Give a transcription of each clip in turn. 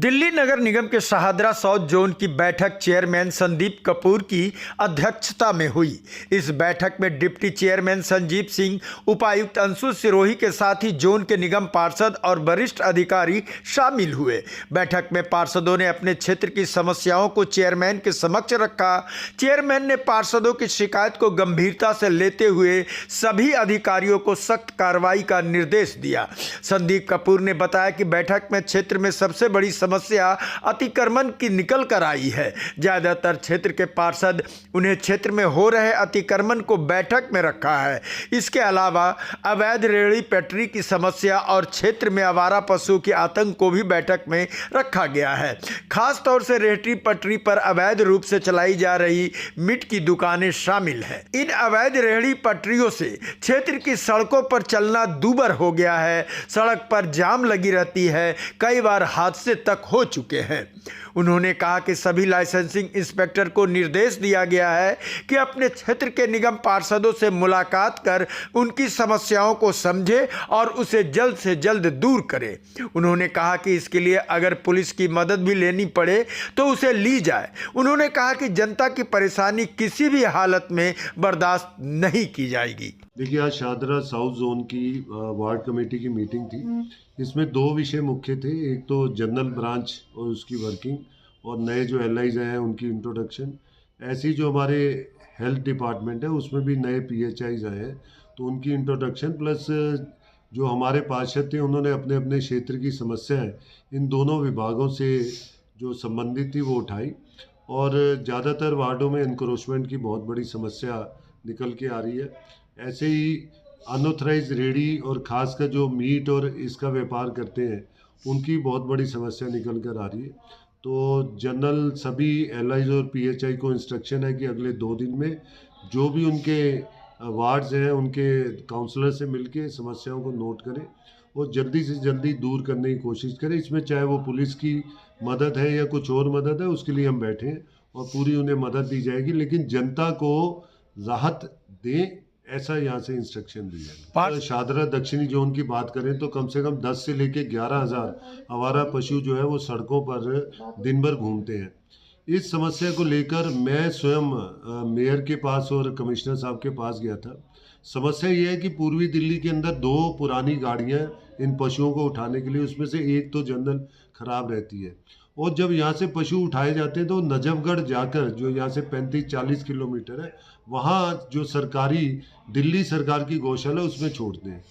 दिल्ली नगर निगम के Shahdara south zone की बैठक चेयरमैन संदीप कपूर की अध्यक्षता में हुई। इस बैठक में डिप्टी चेयरमैन संजीव सिंह, उपायुक्त अंशु सिरोही के साथ ही जोन के निगम पार्षद और वरिष्ठ अधिकारी शामिल हुए। बैठक में पार्षदों ने अपने क्षेत्र की समस्याओं को चेयरमैन के समक्ष रखा। चेयरमैन ने पार्षदों की शिकायत को गंभीरता से लेते हुए सभी अधिकारियों को सख्त कार्रवाई का निर्देश दिया। संदीप कपूर ने बताया कि बैठक में क्षेत्र में सबसे बड़ी समस्या अतिक्रमण की निकल कर आई है। ज्यादातर क्षेत्र के पार्षद उन्हें क्षेत्र में हो रहे अतिक्रमण को बैठक में रखा है। इसके अलावा अवैध रेहड़ी पटरी की समस्या और क्षेत्र में आवारा पशु के आतंक को भी बैठक में रखा गया है। खास तौर से रेहड़ी पटरी पर अवैध रूप से चलाई जा रही मीट की दुकानें शामिल हैं। इन अवैध रेहड़ी पटरियों से क्षेत्र की सड़कों पर चलना दूभर हो गया है। सड़क पर जाम लगी रहती है, कई बार हादसे तक हो चुके हैं। उन्होंने कहा कि सभी लाइसेंसिंग इंस्पेक्टर को निर्देश दिया गया है कि अपने क्षेत्र के निगम पार्षदों से मुलाकात कर उनकी समस्याओं को समझे और उसे जल्द से जल्द दूर करे। उन्होंने कहा कि इसके लिए अगर पुलिस की मदद भी लेनी पड़े तो उसे ली जाए। उन्होंने कहा कि जनता की परेशानी किसी भी हालत में बर्दाश्त नहीं की जाएगी। देखिए, आज शाहदरा साउथ जोन की वार्ड कमेटी की मीटिंग थी। इसमें दो विषय मुख्य थे। एक तो जनरल ब्रांच और उसकी वर्किंग और नए जो एलआईज हैं उनकी इंट्रोडक्शन। ऐसे ही जो हमारे हेल्थ डिपार्टमेंट है उसमें भी नए पीएचआईज आए हैं तो उनकी इंट्रोडक्शन, प्लस जो हमारे पार्षद थे उन्होंने अपने अपने क्षेत्र की समस्याएं इन दोनों विभागों से जो संबंधित थी वो उठाई। और ज़्यादातर वार्डों में इंक्रोचमेंट की बहुत बड़ी समस्या निकल के आ रही है। ऐसे ही अनऑथराइज रेडी और खासकर जो मीट और इसका व्यापार करते हैं उनकी बहुत बड़ी समस्या निकल कर आ रही है। तो जनरल सभी एलआईज और पीएचआई को इंस्ट्रक्शन है कि अगले 2 दिन में जो भी उनके वार्ड्स हैं उनके काउंसलर से मिलके समस्याओं को नोट करें और जल्दी से जल्दी दूर करने की कोशिश करें। इसमें चाहे वो पुलिस की मदद है या कुछ और मदद है, उसके लिए हम बैठे हैं और पूरी उन्हें मदद दी जाएगी, लेकिन जनता को राहत दें, ऐसा यहाँ से इंस्ट्रक्शन दिया है। शाहदरा दक्षिणी जोन की बात करें तो कम से कम 10 से लेकर 11,000 आवारा पशु जो है वो सड़कों पर दिन भर घूमते हैं। इस समस्या को लेकर मैं स्वयं मेयर के पास और कमिश्नर साहब के पास गया था। समस्या ये है कि पूर्वी दिल्ली के अंदर 2 पुरानी गाड़ियाँ इन पशुओं को उठाने के लिए, उसमें से एक तो जनरल खराब रहती है और जब यहाँ से पशु उठाए जाते हैं तो नजफगढ़ जाकर, जो यहाँ से 35-40 किलोमीटर है, वहाँ जो सरकारी दिल्ली सरकार की गौशाला उसमें छोड़ते हैं।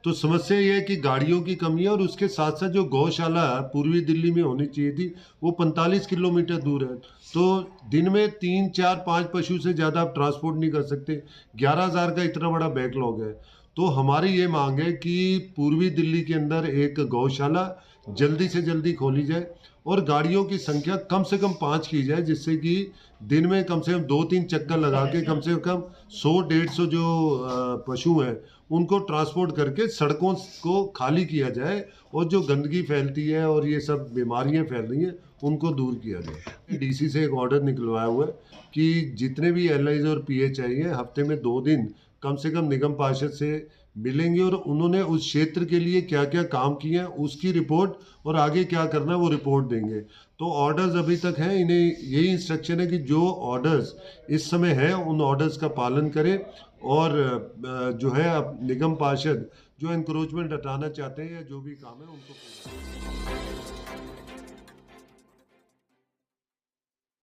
तो समस्या ये है कि गाड़ियों की कमी है और उसके साथ साथ जो गौशाला पूर्वी दिल्ली में होनी चाहिए थी वो 45 किलोमीटर दूर है। तो दिन में 3, 4, 5 पशु से ज़्यादा आप ट्रांसपोर्ट नहीं कर सकते। 11,000 का इतना बड़ा बैकलॉग है। तो हमारी ये मांग है कि पूर्वी दिल्ली के अंदर एक गौशाला जल्दी से जल्दी खोली जाए और गाड़ियों की संख्या कम से कम 5 की जाए, जिससे कि दिन में कम से कम 2-3 चक्कर लगा के कम से कम 100-150 जो पशु हैं उनको ट्रांसपोर्ट करके सड़कों को खाली किया जाए और जो गंदगी फैलती है और ये सब बीमारियां फैल रही हैं उनको दूर किया जाए। डीसी से एक ऑर्डर निकलवाया हुआ है कि जितने भी एलआईज और पीएचआई हैं हफ्ते में 2 दिन कम से कम निगम पार्षद से मिलेंगे और उन्होंने उस क्षेत्र के लिए क्या क्या काम किए हैं उसकी रिपोर्ट और आगे क्या करना है वो रिपोर्ट देंगे। तो ऑर्डर्स अभी तक हैं, इन्हें यही इंस्ट्रक्शन है कि जो ऑर्डर्स इस समय हैं उन ऑर्डर्स का पालन करें और जो है अब निगम पार्षद जो एनक्रोचमेंट हटाना चाहते हैं या जो भी काम है उनको